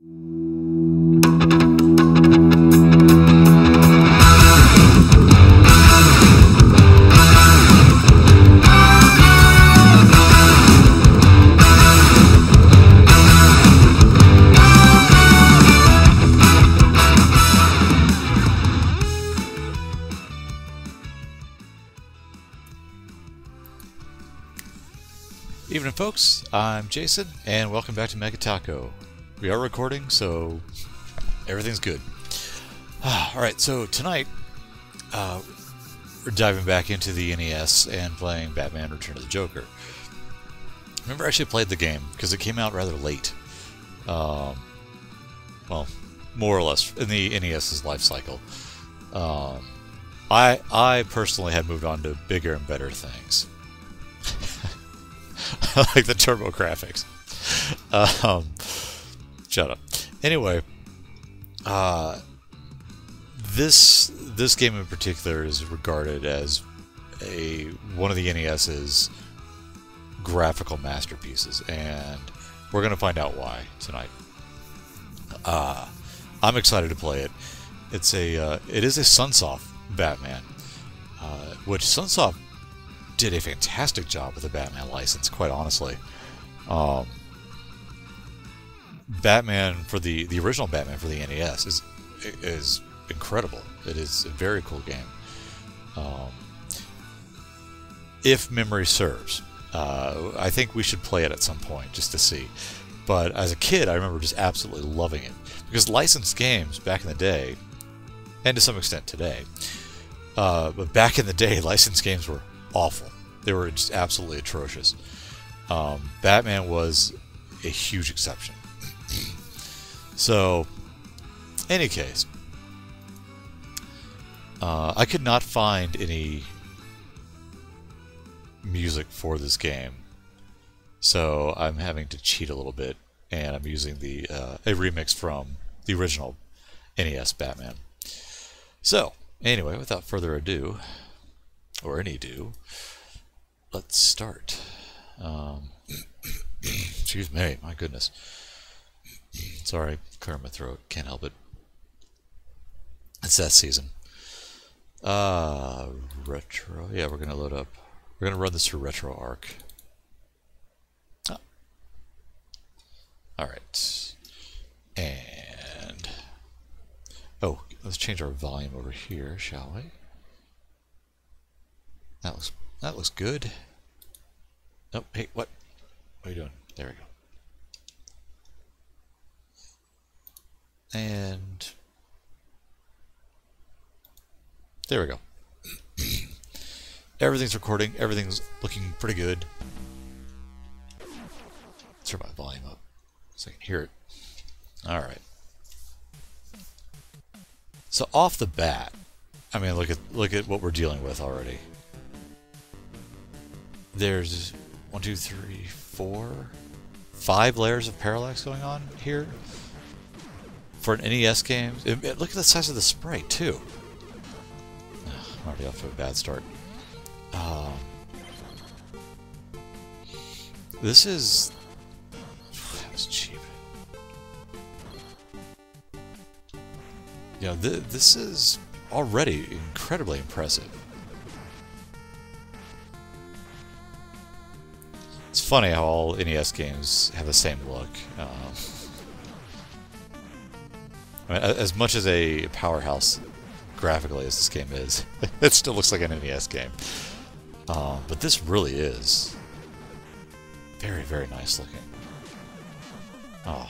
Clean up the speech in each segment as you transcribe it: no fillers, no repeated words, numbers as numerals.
Evening folks, I'm Jason and welcome back to Mega Taco. We are recording, so everything's good. Alright, so tonight we're diving back into the NES and playing Batman Return of the Joker. I remember I actually played the game because it came out rather late. Well, more or less in the NES's life cycle. I personally had moved on to bigger and better things. I like the turbo graphics. Shut up. Anyway, this game in particular is regarded as one of the NES's graphical masterpieces, and we're going to find out why tonight. I'm excited to play it. It is a Sunsoft Batman, which Sunsoft did a fantastic job with the Batman license, quite honestly. Batman for the original Batman for the NES is incredible. It is a very cool game. If memory serves, I think we should play it at some point just to see. But as a kid, I remember just absolutely loving it because licensed games back in the day, and to some extent today, but back in the day, licensed games were awful. They were just absolutely atrocious. Batman was a huge exception. So, any case, I could not find any music for this game, so I'm having to cheat a little bit, and I'm using a remix from the original NES Batman. So, anyway, without further ado, or any ado, let's start. Excuse me, my goodness. Sorry, clearing my throat, can't help it. It's that season. Retro. Yeah, we're gonna load up. We're gonna run this through Retro Arc. Oh. Alright. And let's change our volume over here, shall we? That looks good. Oh, hey, what? What are you doing? There we go. And there we go. Everything's recording. Everything's looking pretty good. Let's turn my volume up so I can hear it. All right. So off the bat, I mean, look at what we're dealing with already. There's 1, 2, 3, 4, 5 layers of parallax going on here for an NES game. Look at the size of the sprite too. I'm already off to a bad start. This is that was cheap. Yeah, this is already incredibly impressive. It's funny how all NES games have the same look. I mean, as much as a powerhouse graphically as this game is, it still looks like an NES game. But this really is very, very nice looking. Oh.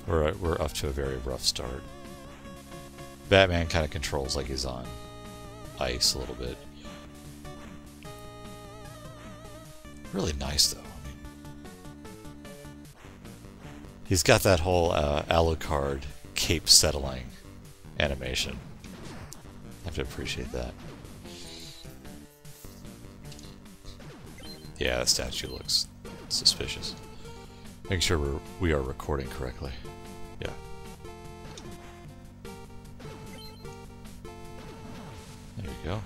We're off to a very rough start. Batman kind of controls like he's on ice a little bit. Really nice, though. I mean, he's got that whole Alucard cape settling animation. I have to appreciate that. Yeah, that statue looks suspicious. Make sure we are recording correctly. Yeah. There we go.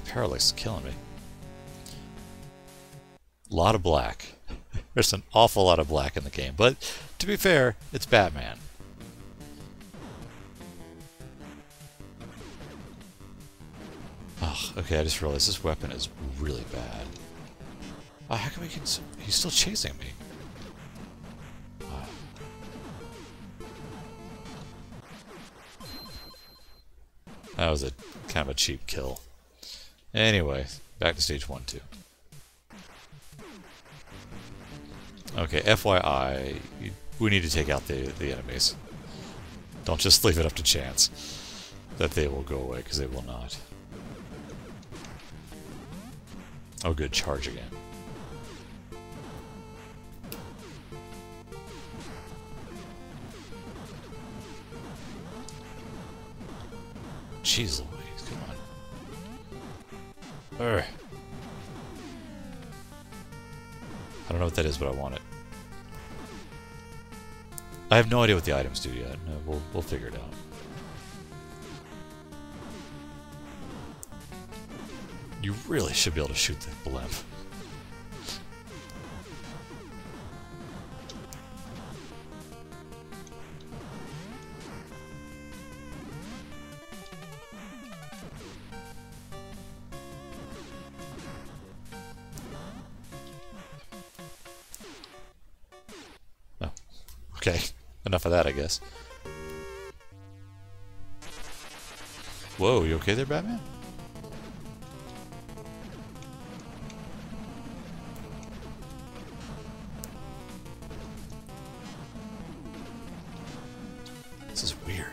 Parallax is killing me. A lot of black. There's an awful lot of black in the game, but to be fair, it's Batman. Oh, okay, I just realized this weapon is really bad. Oh, how come he can... He's still chasing me. Oh. That was a kind of a cheap kill. Anyway, back to stage 1, 2. Okay, FYI, we need to take out the enemies. Don't just leave it up to chance that they will go away, because they will not. Oh good, charge again. Jeez Louise, come on. Urgh. I don't know what that is, but I want it. I have no idea what the items do yet. No, we'll figure it out. You really should be able to shoot the blimp. Oh, okay. Enough of that, I guess. Whoa, you okay there, Batman? This is weird.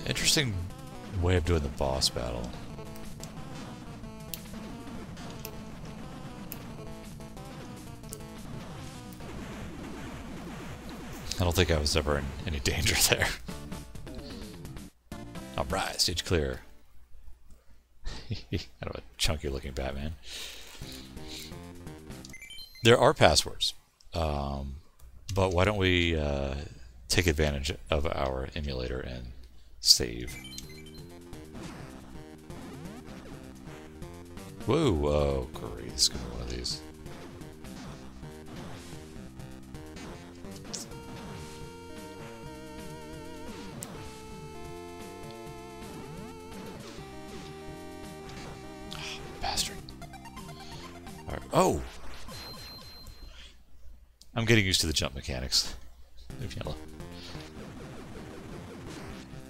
Interesting way of doing the boss battle. I don't think I was ever in any danger there. Alright, stage clear. Kind of a chunky looking Batman. There are passwords, but why don't we take advantage of our emulator and save. Whoa, whoa, great, this is gonna be one of these. Bastard. All right. Oh! I'm getting used to the jump mechanics. Move yellow.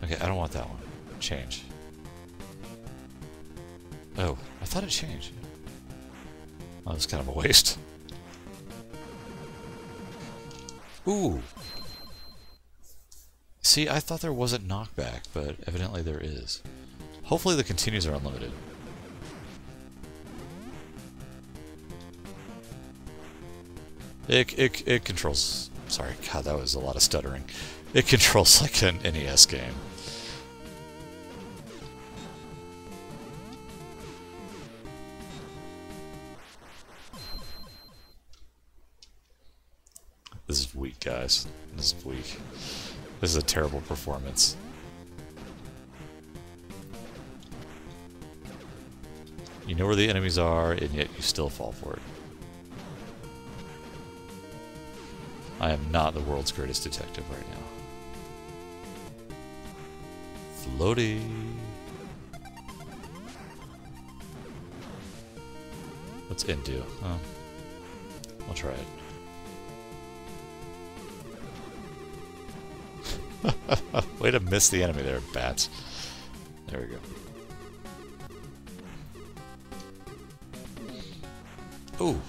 Okay, I don't want that one. Change. Oh, I thought it changed. Oh, that was kind of a waste. Ooh! See, I thought there wasn't knockback, but evidently there is. Hopefully the continues are unlimited. It controls... Sorry, God, that was a lot of stuttering. It controls like an NES game. This is weak, guys. This is weak. This is a terrible performance. You know where the enemies are, and yet you still fall for it. I am not the world's greatest detective right now. Floaty. What's in do? Oh. I'll try it. Way to miss the enemy there, bats. There we go. Ooh.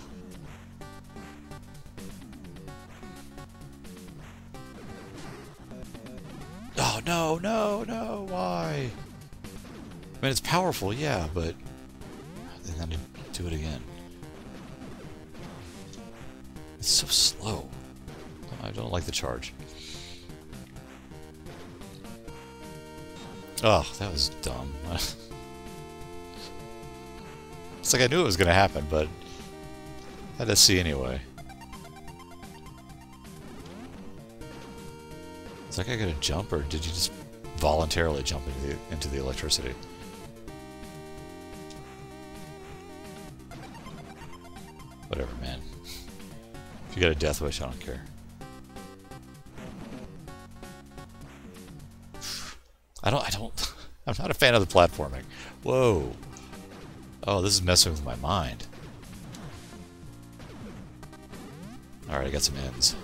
Oh, no, no, no, why? I mean, it's powerful, yeah, but... then I do it again. It's so slow. I don't like the charge. Oh, that was dumb. It's like I knew it was going to happen, but I had to see anyway. Is that guy gonna jump, or did you just voluntarily jump into the electricity? Whatever, man. If you got a death wish, I don't care. I'm not a fan of the platforming. Whoa. Oh, this is messing with my mind. Alright, I got some ends.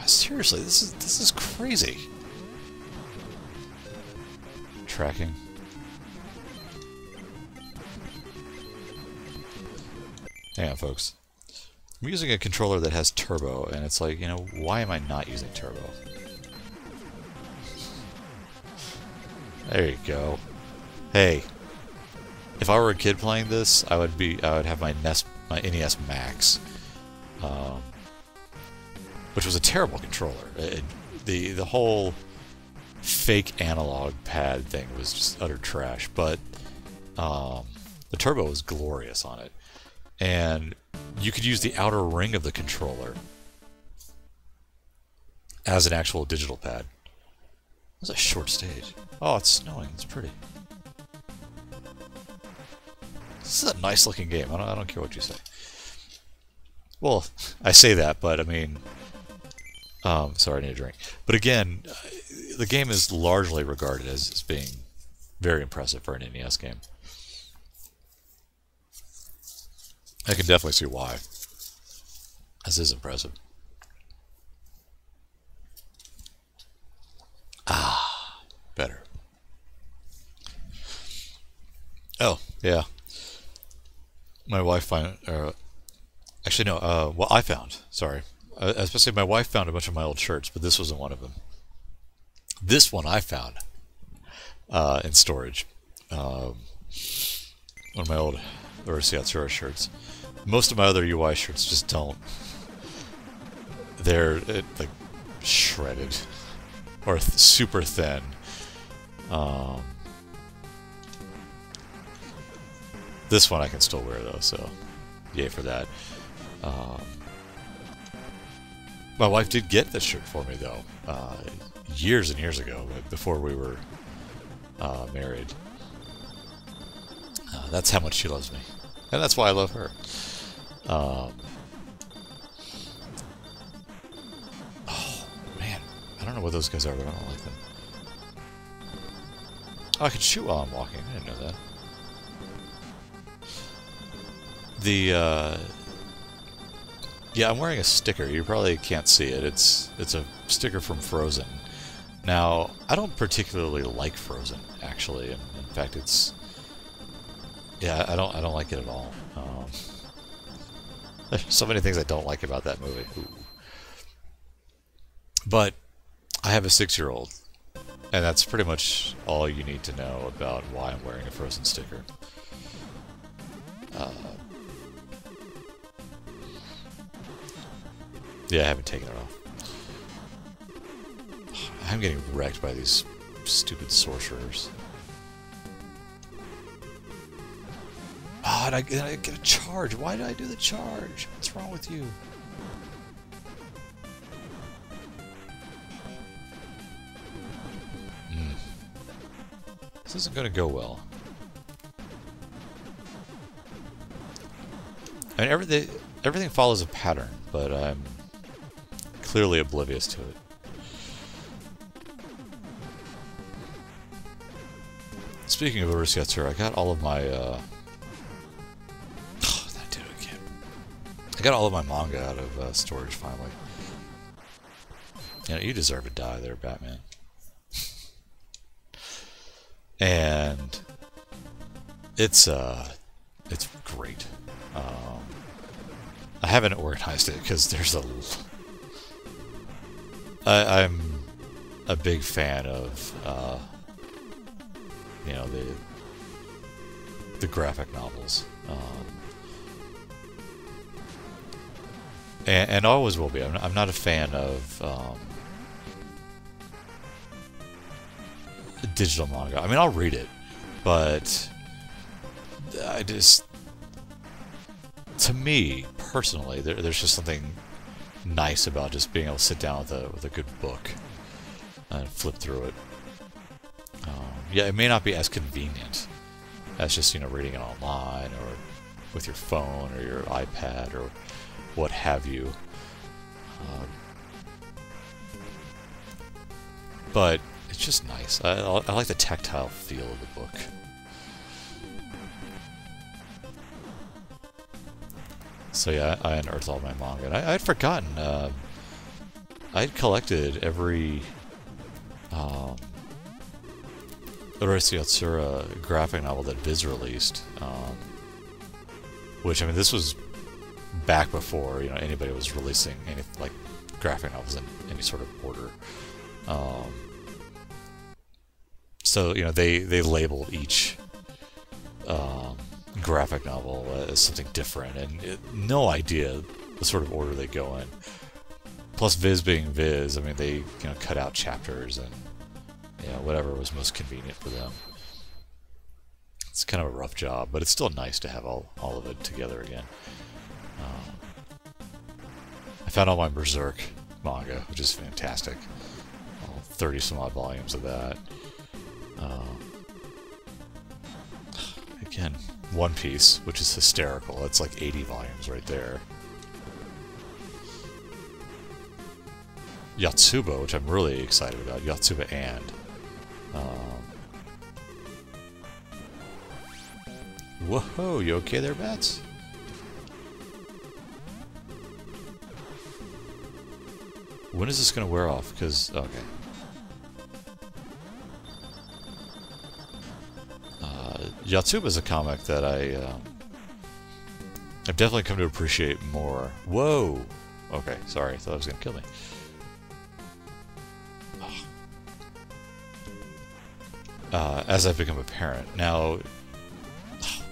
Seriously, this is crazy. Tracking. Hang on, folks. I'm using a controller that has turbo, and it's like, you know, why am I not using turbo? There you go. Hey, if I were a kid playing this, I would have my NES Max, which was a terrible controller. The whole fake analog pad thing was just utter trash, but the turbo was glorious on it. And you could use the outer ring of the controller as an actual digital pad. That was a short stage. Oh, it's snowing. It's pretty. This is a nice looking game. I don't care what you say. Well, I say that, but I mean... sorry, I need a drink. But again, the game is largely regarded as being very impressive for an NES game. I can definitely see why. This is impressive. Ah, better. Oh, yeah. My wife found... actually, no. Well, I found. Sorry. Especially my wife found a bunch of my old shirts, but this wasn't one of them. This one I found in storage. One of my old Urusei shirts. Most of my other UI shirts just don't. They're like shredded or super thin. This one I can still wear though, so yay for that. My wife did get this shirt for me though, years and years ago, before we were married. That's how much she loves me, and that's why I love her. Oh man, I don't know what those guys are, but I don't like them. Oh, I can shoot while I'm walking. I didn't know that. Yeah, I'm wearing a sticker. You probably can't see it. It's a sticker from Frozen. Now, I don't particularly like Frozen, actually. In fact, it's... Yeah, I don't like it at all. There's so many things I don't like about that movie. Ooh. But I have a 6-year-old, and that's pretty much all you need to know about why I'm wearing a Frozen sticker. Yeah, I haven't taken it off. I'm getting wrecked by these stupid sorcerers. Oh, and I get a charge. Why did I do the charge? What's wrong with you? This isn't going to go well. I mean, everything follows a pattern, but I'm clearly oblivious to it. Speaking of Urusei, I got all of my that did it again. I got all of my manga out of storage finally. You deserve to die there, Batman. And it's great. I haven't organized it because there's I'm a big fan of the graphic novels, and always will be. I'm not a fan of digital manga. I mean, I'll read it, but to me personally, there's just something nice about just being able to sit down with a good book and flip through it. Yeah, it may not be as convenient as just, you know, reading it online or with your phone or your iPad or what have you. But it's just nice. I like the tactile feel of the book. So yeah, I unearthed all my manga. And I'd forgotten. I'd collected every Urarsu Yatsura graphic novel that Viz released. Which, I mean, this was back before, you know, anybody was releasing any, like, graphic novels in any sort of order. So, you know, they labeled each graphic novel as something different, and no idea the sort of order they go in. Plus, Viz being Viz, I mean, they, you know, cut out chapters and, you know, whatever was most convenient for them. It's kind of a rough job, but it's still nice to have all of it together again. I found all my Berserk manga, which is fantastic. All 30-some-odd volumes of that. Again, One Piece, which is hysterical. That's like 80 volumes right there. Yotsuba, which I'm really excited about. Yotsuba and. Whoa, you okay there, Bats? When is this going to wear off? Because, okay. Yotsuba is a comic that I've definitely come to appreciate more. Whoa! Okay, sorry, I thought it was going to kill me. As I've become a parent. Now,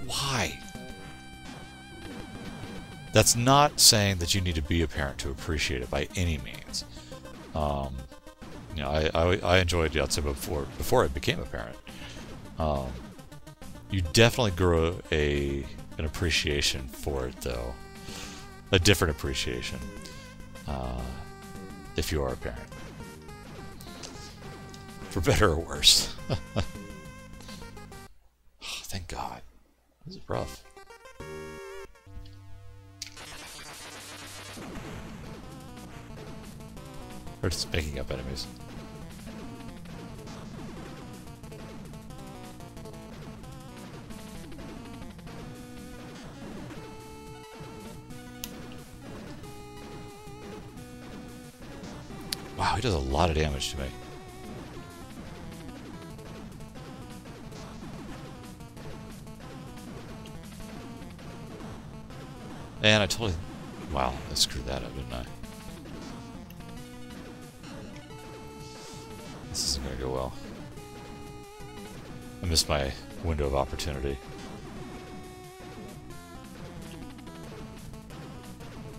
why? That's not saying that you need to be a parent to appreciate it by any means. You know, I enjoyed Yotsuba before I became a parent. You definitely grow an appreciation for it, though. A different appreciation. If you are a parent. For better or worse. Oh, thank God. This is rough. Or just making up enemies. Wow, he does a lot of damage to me. And I totally... Wow, I screwed that up, didn't I? This isn't going to go well. I missed my window of opportunity.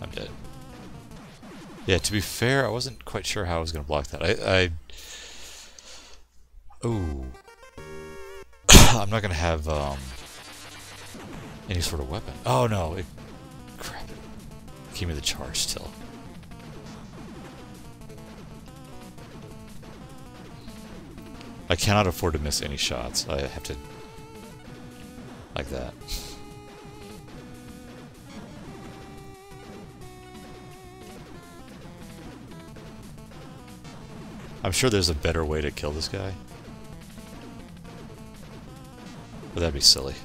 I'm dead. Yeah, to be fair, I wasn't quite sure how I was going to block that. Oh. I'm not going to have any sort of weapon. Oh, no. Crap. Give me the charge still. I cannot afford to miss any shots. I have to... like that. I'm sure there's a better way to kill this guy. But that'd be silly.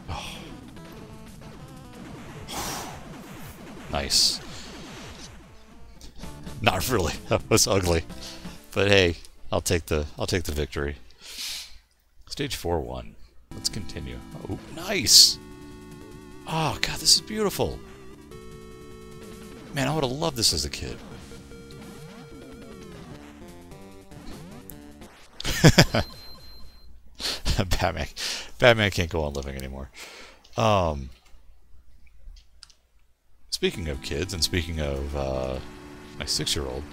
Oh. Nice. Not really. That was ugly. But hey, I'll take the victory. Stage 4-1. Let's continue. Oh, nice! Oh, God, this is beautiful. Man, I would have loved this as a kid. Batman can't go on living anymore. Speaking of kids, and speaking of my 6-year-old,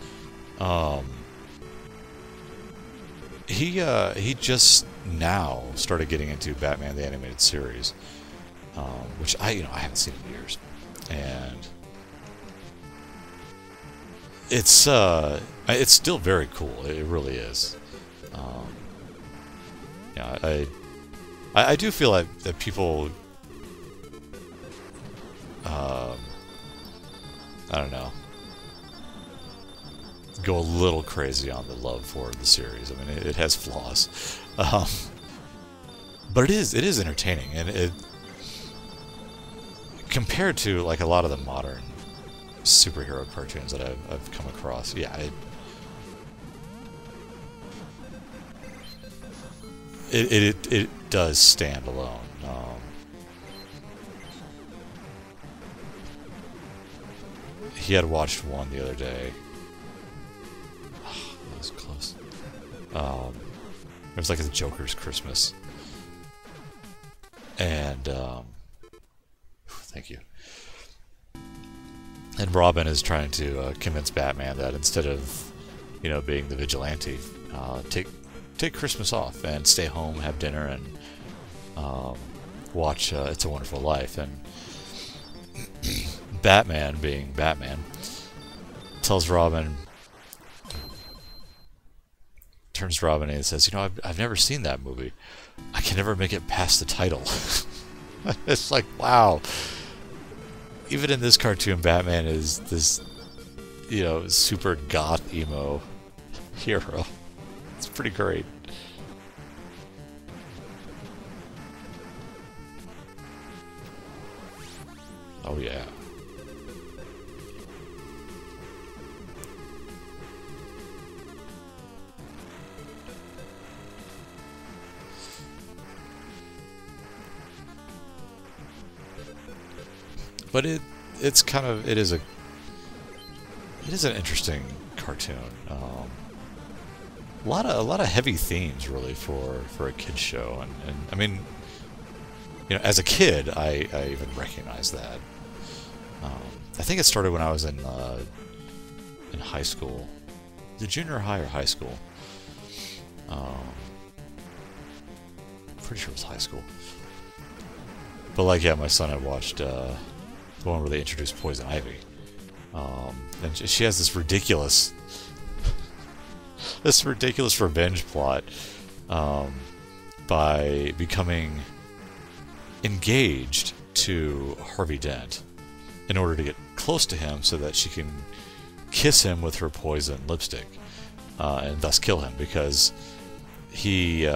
He just now started getting into Batman the Animated Series, which I haven't seen in years, and it's still very cool. It really is. Yeah, I do feel like that people, I don't know, go a little crazy on the love for the series. I mean, it has flaws, but it is entertaining, and it compared to like a lot of the modern superhero cartoons that I've come across. Yeah, it does stand alone. He had watched one the other day. Oh, that was close. It was like the Joker's Christmas, and thank you. And Robin is trying to convince Batman that instead of, being the vigilante, take Christmas off and stay home, have dinner, and watch It's a Wonderful Life. And Batman, being Batman, tells Robin, turns to Robin and says, I've never seen that movie. I can never make it past the title. It's like, wow. Even in this cartoon, Batman is this, super goth emo hero. It's pretty great. Oh yeah. But it is an interesting cartoon. A lot of heavy themes really for a kid's show, and I mean, as a kid I even recognized that. I think it started when I was in high school, the junior high or high school. Pretty sure it was high school. But my son had watched the one where they introduced Poison Ivy, and she has this ridiculous revenge plot by becoming engaged to Harvey Dent in order to get close to him so that she can kiss him with her poison lipstick, and thus kill him, because he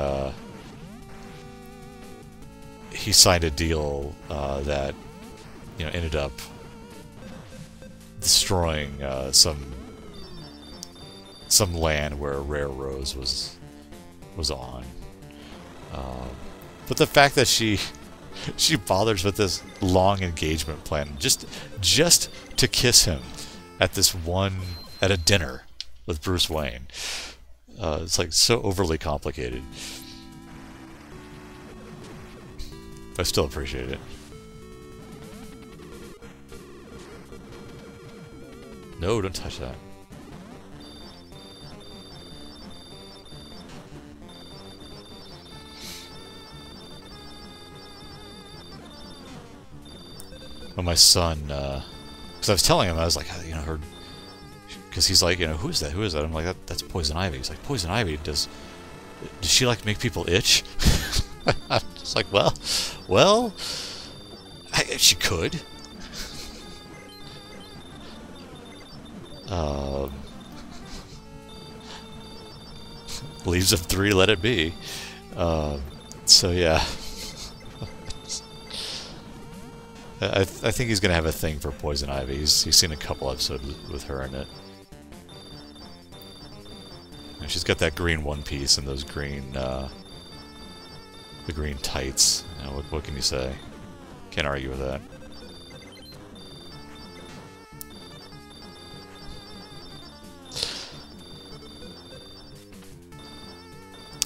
signed a deal that ended up destroying some land where a rare rose was on. But the fact that she bothers with this long engagement plan just to kiss him at a dinner with Bruce Wayne, it's like so overly complicated. But I still appreciate it. No, don't touch that. Well, my son, because I was telling him, I was like, her, because he's like, who's that? Who is that? I'm like, that's Poison Ivy. He's like, Poison Ivy, does she make people itch? I'm just like, well, she could. Leaves of 3, let it be. So yeah, I think he's gonna have a thing for Poison Ivy. He's seen a couple episodes with her in it. And she's got that green one piece and those green, the green tights. What can you say? Can't argue with that.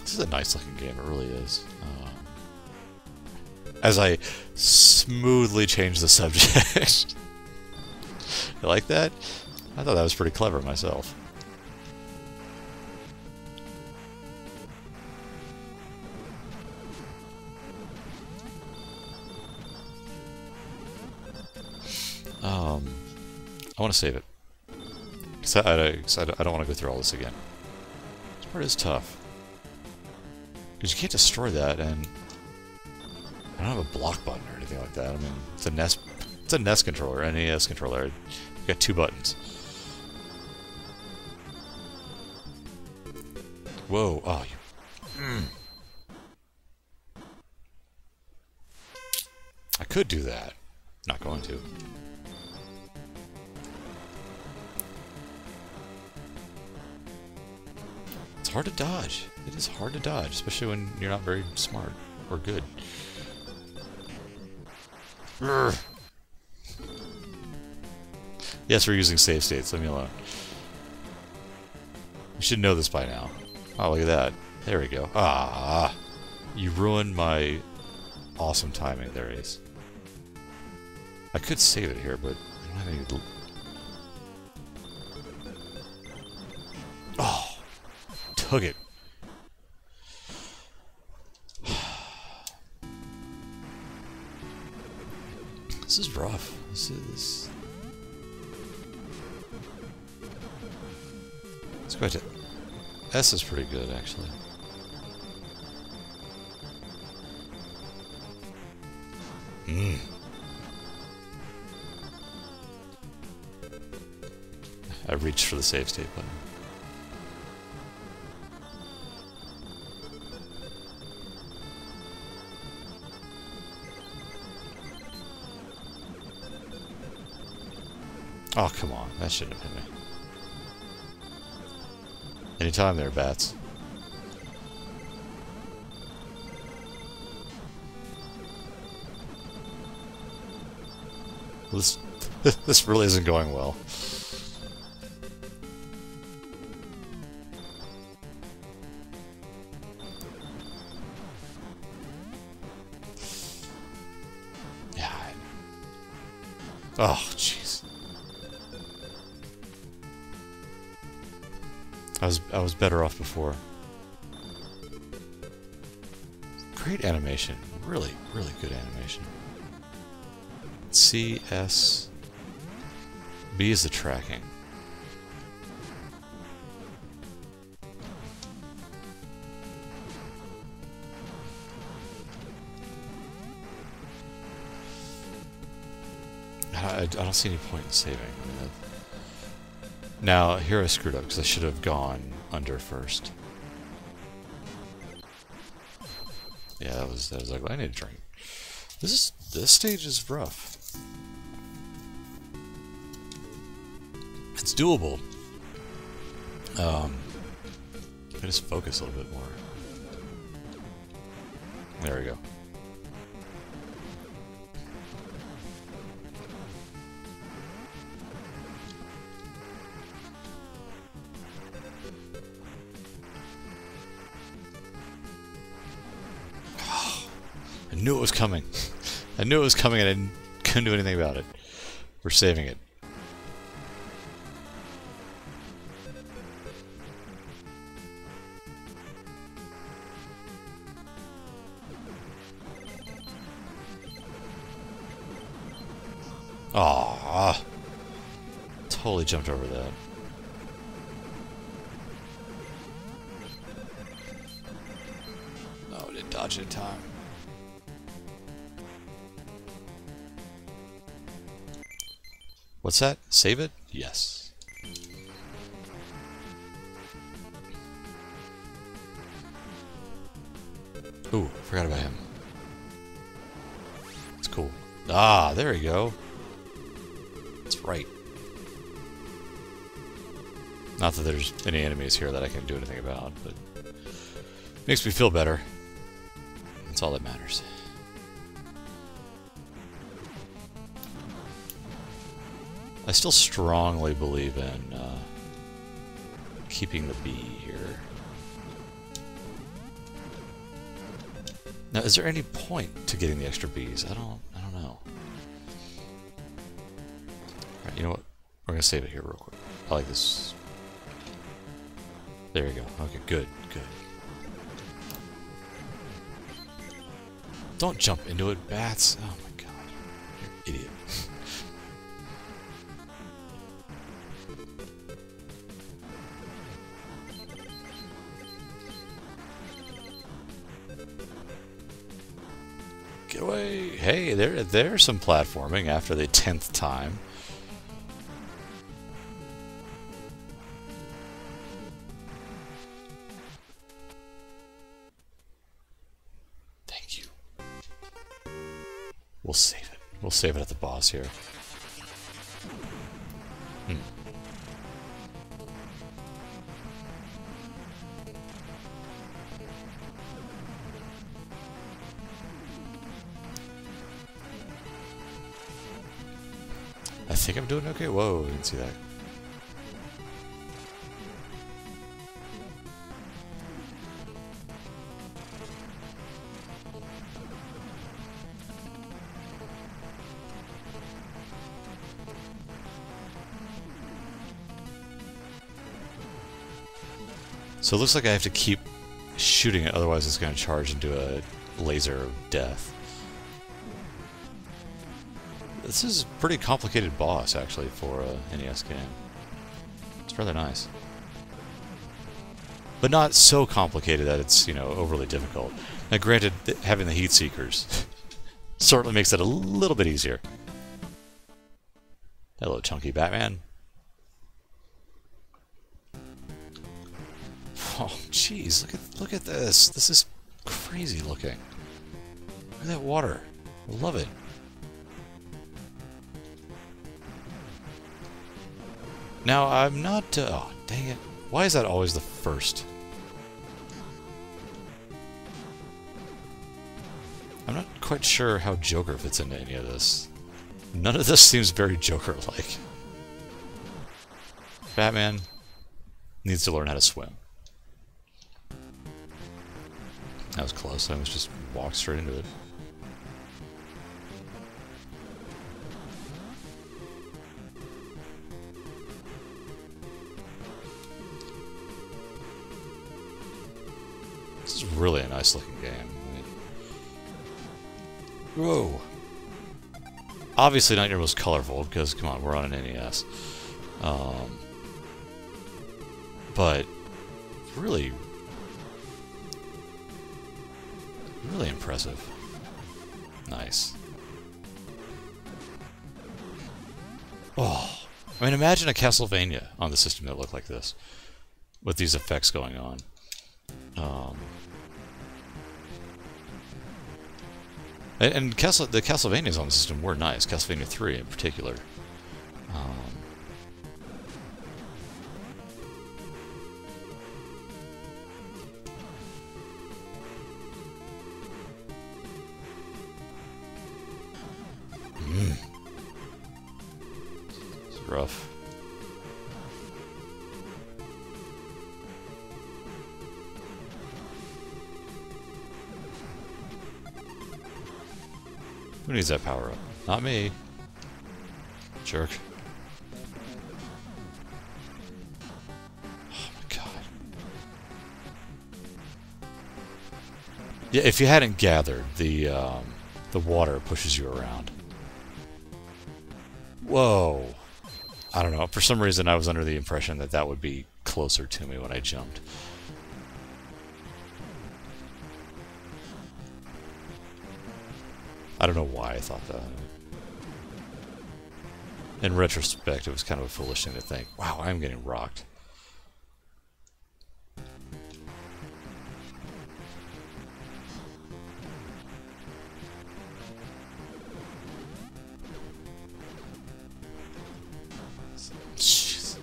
This is a nice looking game, it really is. As I smoothly change the subject. You like that? I thought that was pretty clever myself. I want to save it. Because I don't want to go through all this again. This part is tough. Because you can't destroy that, and I don't have a block button or anything like that. I mean, it's a NES controller, NES controller. You've got 2 buttons. Whoa! Oh, you. I could do that. Not going to. It's hard to dodge. It is hard to dodge, especially when you're not very smart or good. Urgh. Yes, we're using save states. Leave me alone. You should know this by now. Oh, look at that. There we go. Ah! You ruined my awesome timing. There it is. I could save it here, but I don't have any... Oh! Took it. This is rough. This is... Let's go to... S is pretty good, actually. I reached for the save state button. Oh, come on. That shouldn't have hit me. Anytime there, bats. This really isn't going well. Yeah. Oh, jeez. I was better off before. Great animation. Really, really good animation. C, S, B is the tracking. I don't see any point in saving. I mean, now, here I screwed up because I should have gone under first. Yeah, that was like, I need a drink. This stage is rough. It's doable. I just focus a little bit more. There we go. I knew it was coming. I knew it was coming and I couldn't do anything about it. We're saving it. Aww. Totally jumped over that. Oh, I didn't dodge it in time. What's that? Save it? Yes. Ooh, forgot about him. It's cool. Ah, there we go. That's right. Not that there's any enemies here that I can do anything about, but makes me feel better. That's all that matters. I still strongly believe in keeping the B here. Now, is there any point to getting the extra Bs? I don't know. Alright, you know what? We're gonna save it here real quick. I like this. There you go. Okay, good, good. Don't jump into it, bats. Oh my god. You're an idiot. Hey, there's some platforming after the 10th time. Thank you. We'll save it. We'll save it at the boss here. I think I'm doing okay. Whoa, I didn't see that. So it looks like I have to keep shooting it, otherwise it's going to charge into a laser of death. This is a pretty complicated boss, actually, for a NES game. It's rather nice. But not so complicated that it's, you know, overly difficult. Now, granted, having the heat seekers certainly makes it a little bit easier. Hello, chunky Batman. Oh, jeez, look at this. This is crazy looking. Look at that water. I love it. Now, I'm not... oh, dang it. Why is that always the first? I'm not quite sure how Joker fits into any of this. None of this seems very Joker-like. Batman needs to learn how to swim. That was close. I almost just walked straight into it. This is really a nice looking game. I mean, whoa! Obviously not your most colorful, because, come on, we're on an NES. But, really impressive. Nice. Oh! I mean, imagine a Castlevania on the system that looked like this, with these effects going on. And the Castlevanias on the system were nice. Castlevania 3 in particular. It's rough. Who needs that power up? Not me. Jerk. Oh my god. Yeah, if you hadn't gathered, the water pushes you around. Whoa. I don't know. For some reason, I was under the impression that that would be closer to me when I jumped. I don't know why I thought that. In retrospect, it was kind of a foolish thing to think. Wow, I'm getting rocked. Jeez.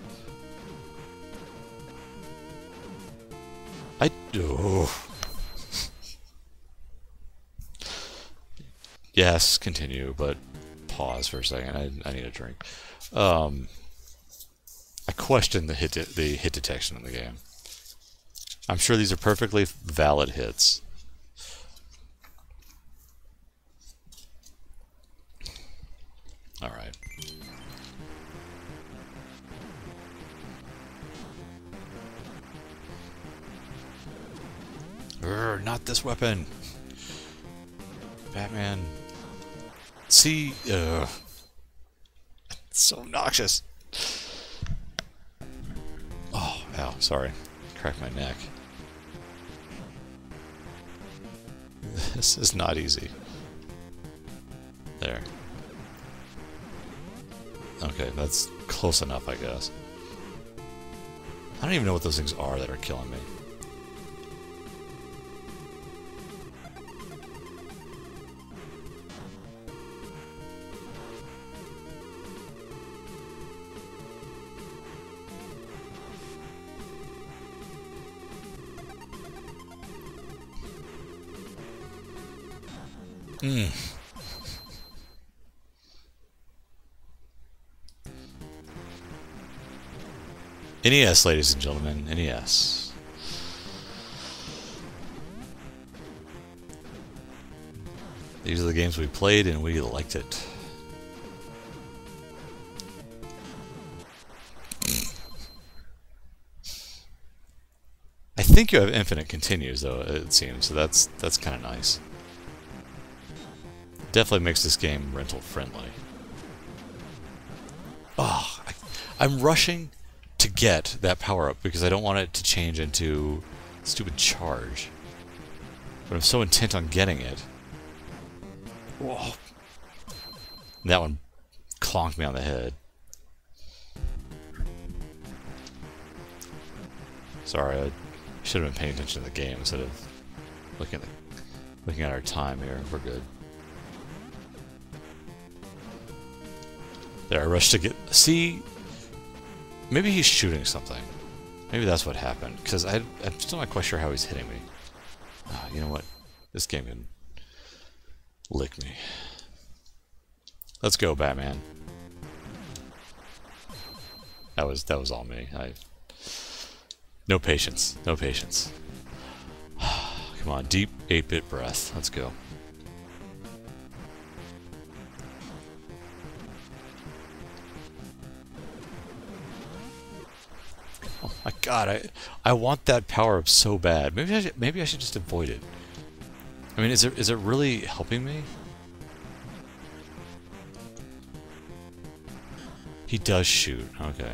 I do. Yes, continue, but pause for a second. I need a drink. I question the hit detection in the game. I'm sure these are perfectly valid hits. All right. Not this weapon. Batman. See, it's so obnoxious. Oh, ow, sorry. Cracked my neck. This is not easy. There. Okay, that's close enough, I guess. I don't even know what those things are that are killing me. NES, ladies and gentlemen, NES. These are the games we played and we liked it. I think you have infinite continues, though, it seems, so that's kind of nice. Definitely makes this game rental friendly. Oh, I'm rushing to get that power up because I don't want it to change into stupid charge. But I'm so intent on getting it. Whoa. That one clonked me on the head. Sorry, I should have been paying attention to the game instead of looking at our time here. We're good. There, I rushed to get... See? Maybe he's shooting something. Maybe that's what happened. Because I'm still not quite sure how he's hitting me. You know what? This game can lick me. Let's go, Batman. That was all me. No patience. No patience. Come on, deep 8-bit breath. Let's go. Oh my god, I want that power up so bad. Maybe I should just avoid it. I mean, is it really helping me? He does shoot. Okay.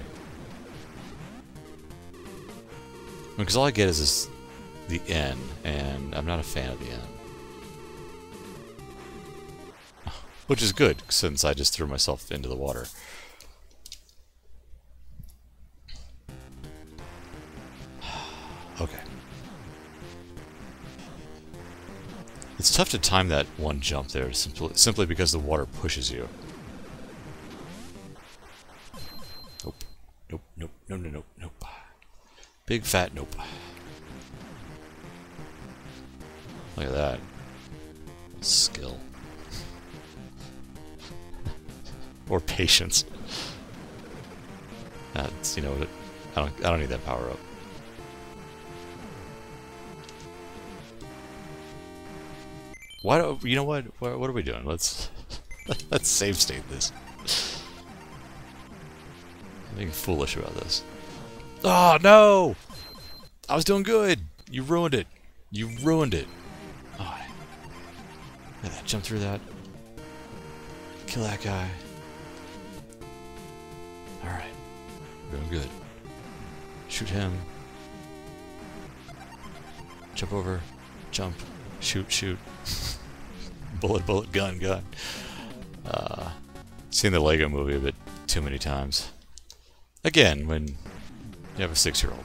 Because all I get is the N, and I'm not a fan of the N. Which is good, since I just threw myself into the water. Okay. It's tough to time that one jump there, simply because the water pushes you. Nope. Nope, nope, no, no, nope, nope. Big fat nope. Look at that. Skill. Or patience. That's, you know, I don't need that power up. Why do you know what? What are we doing? Let's save state this. I'm being foolish about this. Oh no! I was doing good. You ruined it. You ruined it. Oh, yeah, jump through that. Kill that guy. All right, we're doing good. Shoot him. Jump over. Jump. Shoot. Shoot. Bullet, bullet, gun, gun. Seen the Lego movie a bit too many times. Again, when you have a 6-year-old.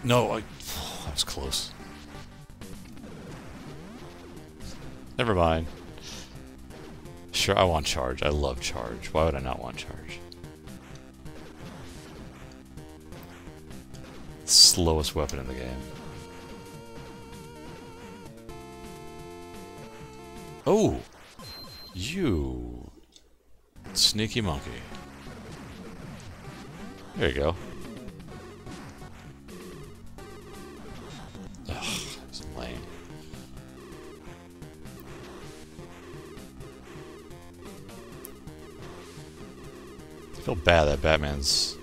No, that was close. Never mind. Sure, I want charge. I love charge. Why would I not want charge? Slowest weapon in the game. Oh! You sneaky monkey. There you go. Ugh, that's lame. I feel bad that Batman's...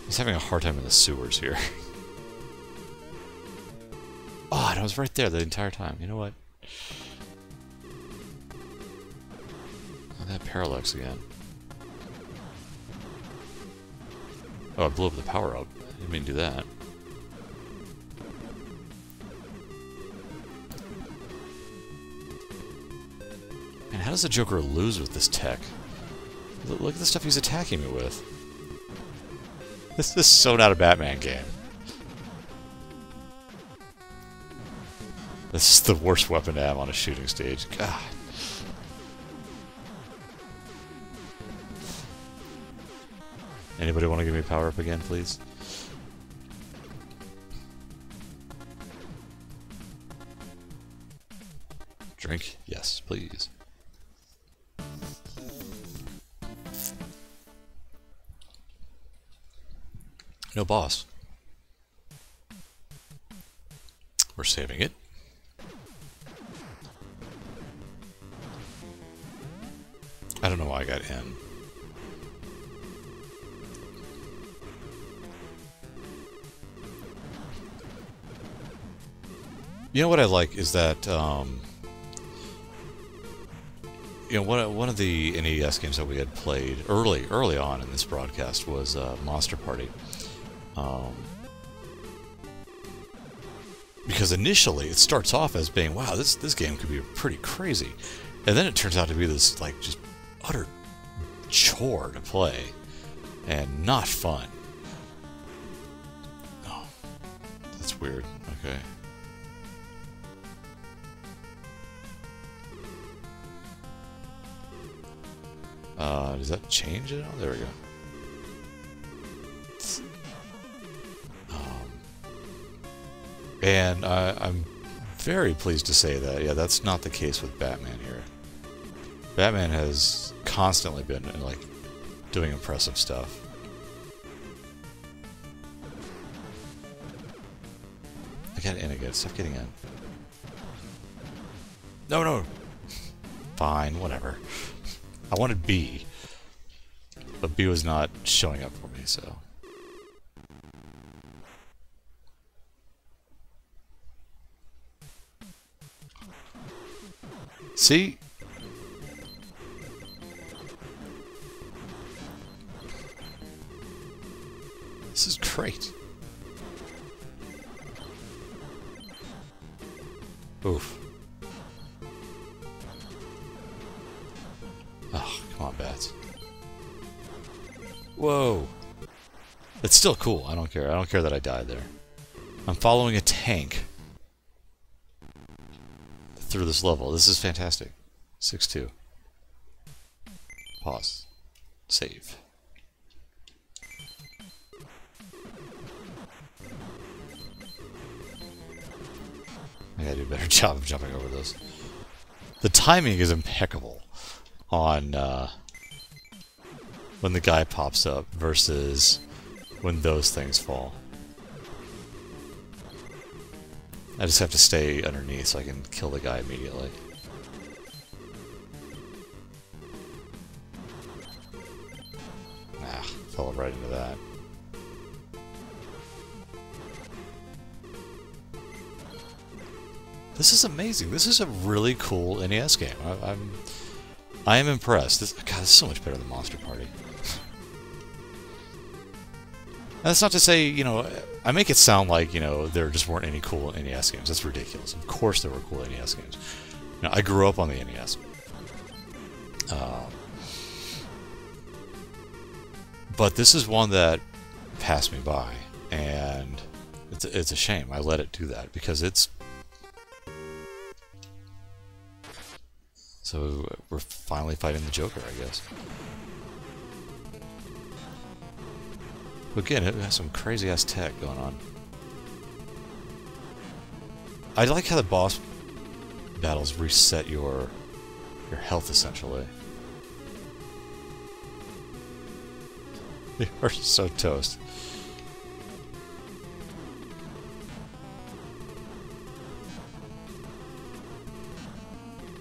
He's having a hard time in the sewers here. Oh, and I was right there the entire time. You know what? Oh, that parallax again. Oh, I blew up the power up. I didn't mean to do that. how does the Joker lose with this tech? Look at the stuff he's attacking me with. This is so not a Batman game. This is the worst weapon to have on a shooting stage. God. Anybody want to give me power up again, please? Drink? Yes, please. No boss. We're saving it. I don't know why I got in. You know what I like is that, you know, one of the NES games that we had played early on in this broadcast was Monster Party. Because initially it starts off as being, wow, this game could be pretty crazy, and then it turns out to be this like just utter chore to play and not fun. Oh, that's weird. Okay. Does that change it? Oh, there we go. And I'm very pleased to say that, yeah, that's not the case with Batman here. Batman has constantly been, like, doing impressive stuff. I got in again. Stop getting in. No, no. Fine, whatever. I wanted B. But B was not showing up for me, so... See? This is great. Oof. Oh, come on, bats. Whoa. It's still cool. I don't care. I don't care that I died there. I'm following a tank through this level. This is fantastic. 6-2. Pause. Save. I gotta do a better job of jumping over this. The timing is impeccable on when the guy pops up versus when those things fall. I just have to stay underneath so I can kill the guy immediately. Ah, fell right into that. This is amazing. This is a really cool NES game. I am impressed. God, this is so much better than Monster Party. That's not to say, you know, I make it sound like, you know, there just weren't any cool NES games. That's ridiculous. Of course there were cool NES games. You know, I grew up on the NES. But this is one that passed me by, and it's a shame. I let it do that, because it's... So, we're finally fighting the Joker, I guess. Again, it has some crazy-ass tech going on. I like how the boss battles reset your health, essentially. They are so toast.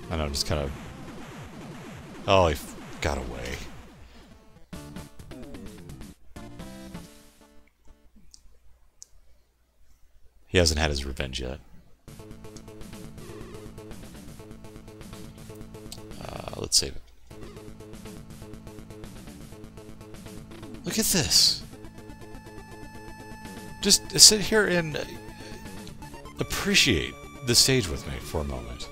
I know, just kind of... Oh, he got away. He hasn't had his revenge yet. Let's save it. Look at this. Just sit here and appreciate the stage with me for a moment.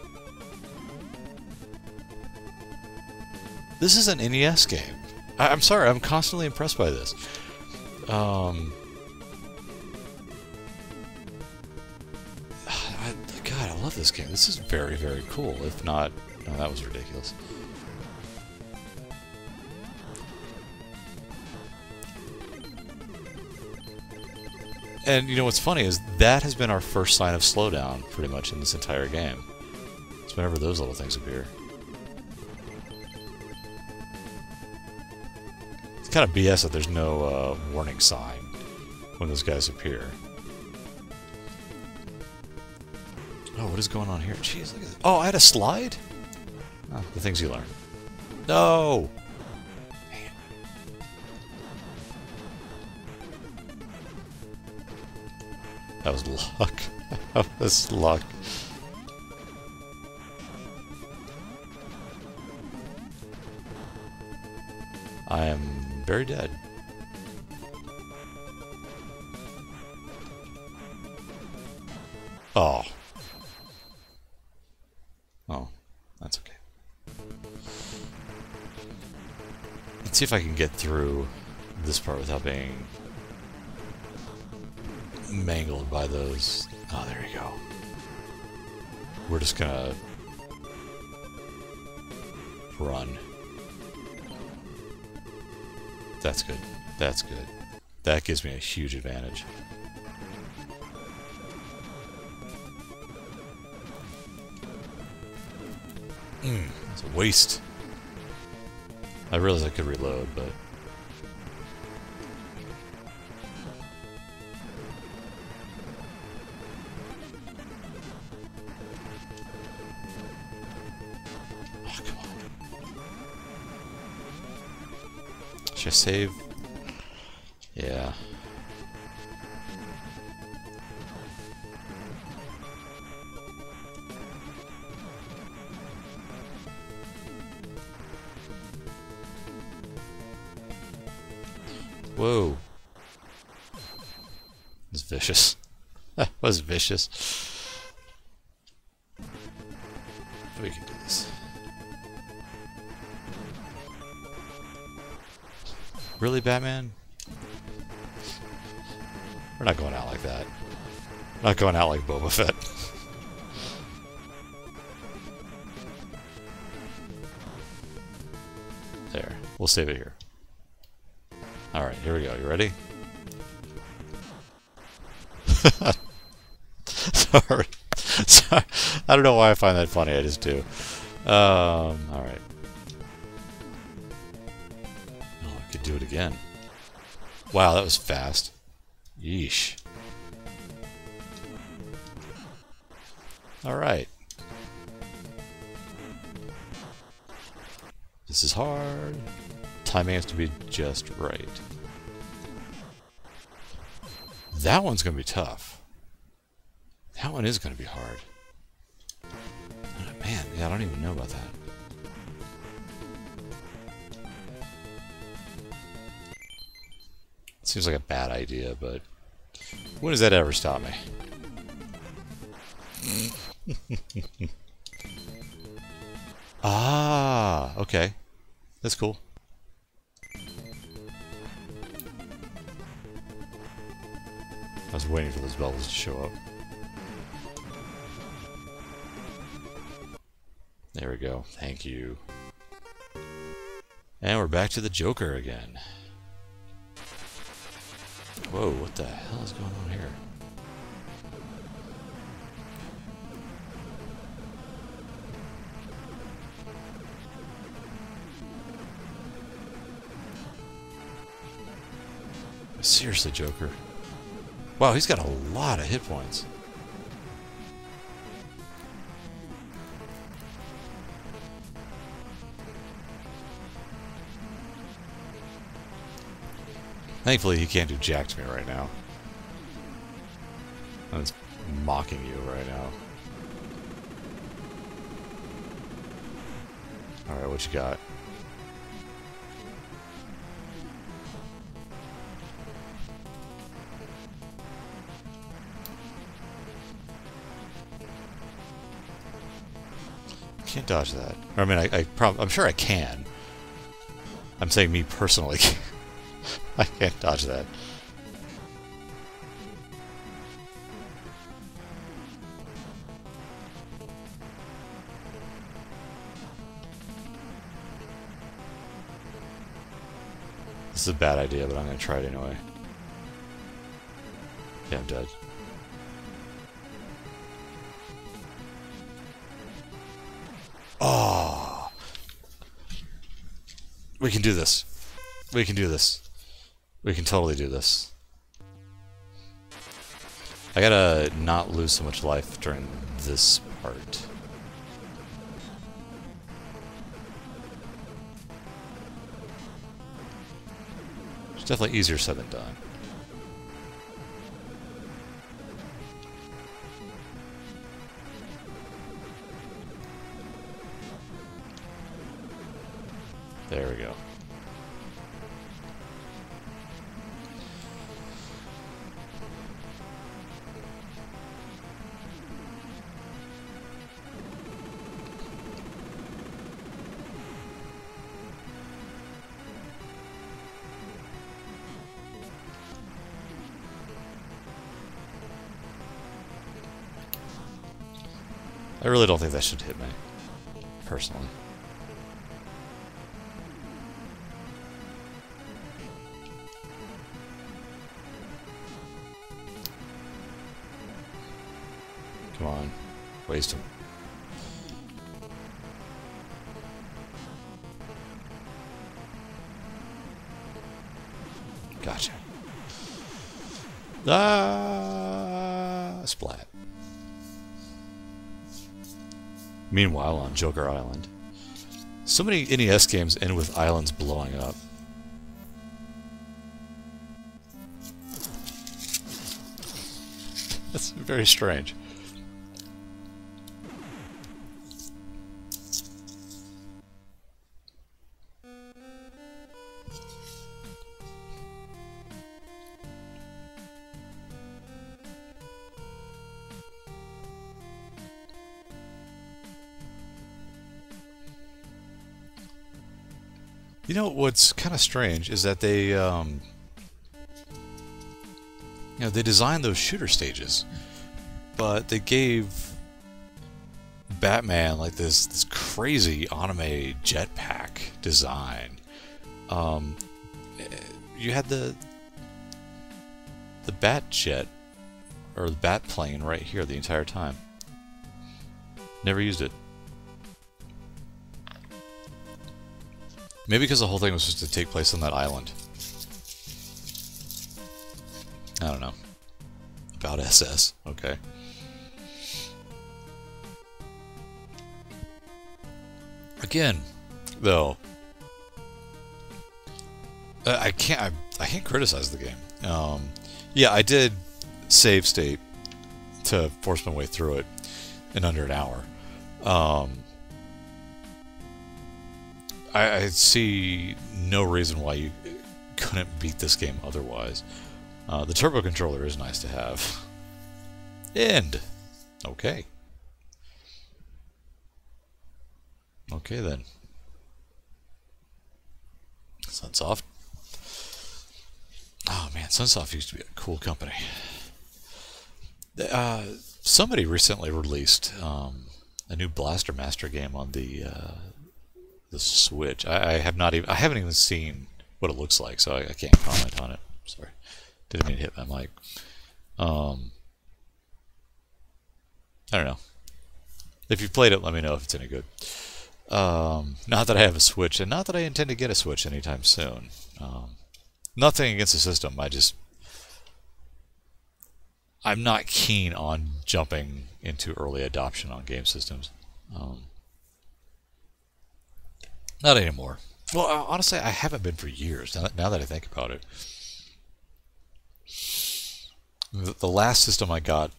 This is an NES game. I'm sorry, I'm constantly impressed by this. God, I love this game. This is very, very cool. If not... Oh, that was ridiculous. And you know what's funny is that has been our first sign of slowdown pretty much in this entire game. It's whenever those little things appear. It's kind of BS that there's no warning sign when those guys appear. Oh, what is going on here? Jeez, look at this. Oh, I had a slide? Oh, the things you learn. No! Man. That was luck. That was luck. I am very dead. Oh. Oh, that's okay. Let's see if I can get through this part without being mangled by those. Oh, there you go. We're just gonna run. That's good. That's good. That gives me a huge advantage. It's a waste. I realized I could reload, but... Oh, come on. Should I save? Yeah. Whoa. That's vicious. That was vicious. We can do this. Really, Batman? We're not going out like that. Not going out like Boba Fett. There. We'll save it here. Alright, here we go. You ready? Sorry. Sorry. I don't know why I find that funny. I just do. Alright. Oh, I could do it again. Wow, that was fast. Yeesh. Alright. This is hard. Timing has to be just right. That one's going to be tough. That one is going to be hard. Man, yeah, I don't even know about that. Seems like a bad idea, but when does that ever stop me? Ah, okay. That's cool. I was waiting for those bells to show up. There we go. Thank you. And we're back to the Joker again. Whoa, what the hell is going on here? Seriously, Joker. Wow, he's got a lot of hit points. Thankfully, he can't do jack to me right now. I'm just mocking you right now. Alright, what you got? Can't dodge that. Or, I mean, I'm sure I can, I'm saying me personally. I can't dodge that. This is a bad idea, but I'm going to try it anyway. Yeah, I'm dead. Oh! We can do this. We can do this. We can totally do this. I gotta not lose so much life during this part. It's definitely easier said than done. There we go. I really don't think that should hit me, personally. Come on, waste him. Gotcha. Ah, splat. Meanwhile, on Joker Island, so many NES games end with islands blowing up. That's very strange. You know what's kind of strange is that they, they designed those shooter stages, but they gave Batman like this crazy anime jetpack design. You had the bat jet or the bat plane right here the entire time. Never used it. Maybe because the whole thing was just to take place on that island. I don't know. About SS. Okay. Again, though, I can't criticize the game. Yeah, I did save state to force my way through it in under an hour. I see no reason why you couldn't beat this game otherwise. The turbo controller is nice to have. End. Okay. Okay then. Sunsoft. Oh man, Sunsoft used to be a cool company. Somebody recently released a new Blaster Master game on the Switch. I haven't even seen what it looks like, so I can't comment on it. Sorry, didn't mean to hit my mic. I don't know. If you've played it, let me know if it's any good. Not that I have a Switch, and not that I intend to get a Switch anytime soon. Nothing against the system. I'm not keen on jumping into early adoption on game systems. Not anymore. Well, honestly, I haven't been for years, now that I think about it. The last system I got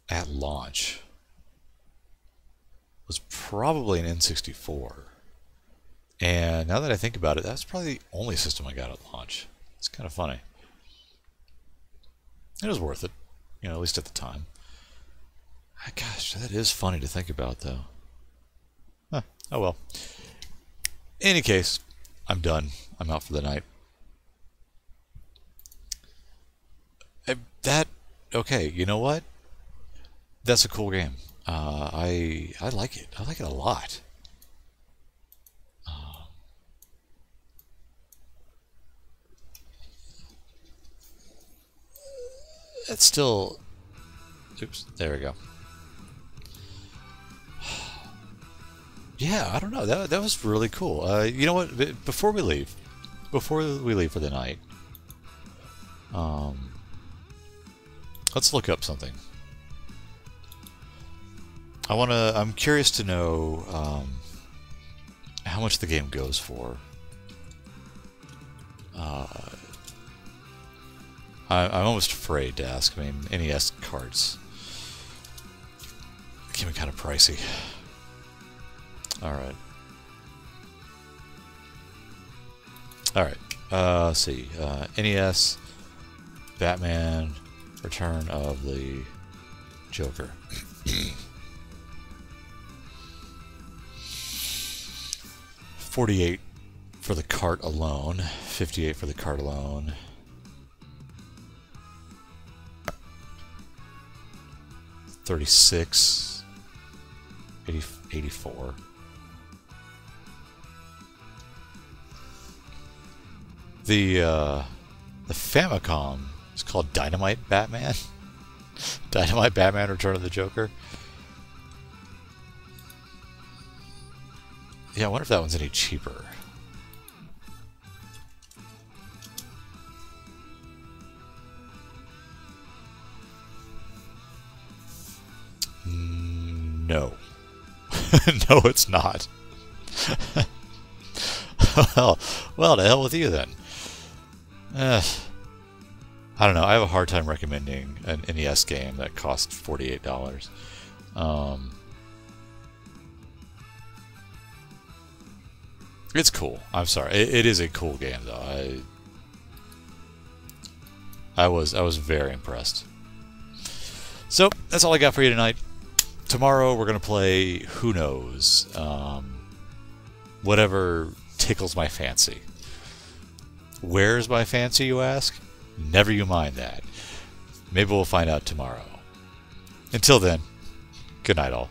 at launch was probably an N64. And now that I think about it, that's probably the only system I got at launch. It's kind of funny. It was worth it, at least at the time. Gosh, that is funny to think about, though. Huh, oh well. any case, I'm done. I'm out for the night. Okay, you know what? That's a cool game. I like it. I like it a lot. It's still... Oops, there we go. Yeah, I don't know. That was really cool. You know what? Before we leave for the night, let's look up something. I'm curious to know how much the game goes for. I'm almost afraid to ask. I mean, NES cards can be kind of pricey. Alright. Alright. Let's see. NES, Batman, Return of the Joker. $48 for the cart alone. $58 for the cart alone. $36. $84. The Famicom is called Dynamite Batman. Dynamite Batman Return of the Joker. Yeah, I wonder if that one's any cheaper. No. No, it's not. Well, to hell with you then. I don't know. I have a hard time recommending an NES game that costs $48. It's cool. I'm sorry. It is a cool game, though. I was very impressed. So that's all I got for you tonight. Tomorrow we're gonna play Who Knows. Whatever tickles my fancy. Where's my fancy, you ask? Never you mind that. Maybe we'll find out tomorrow. Until then, good night all.